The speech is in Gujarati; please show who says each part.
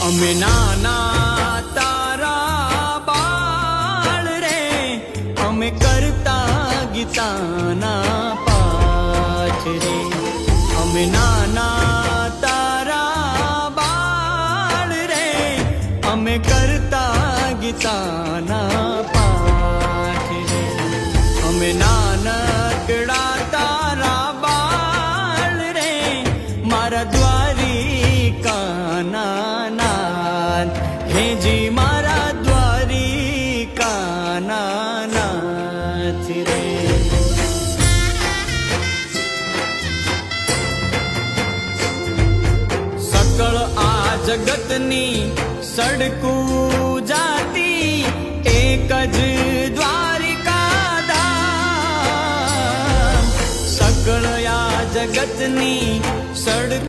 Speaker 1: અમે નાના તારા બાળ રે, અમે કરતા ગીતાના પાઠ રે. અમે નાના તારા બાળ રે, અમે કરતા ગીતાના પાઠ રે. અમે નાનકડા તારા બાળ રે, મારા દ્વારિકાના નાથ, હેજી મારા દ્વારિકાના નાથ રે. સકળ આ જગતની સડકું જાતી, એક જ દ્વારિકા ધામ. સકળ આ જગતની સડક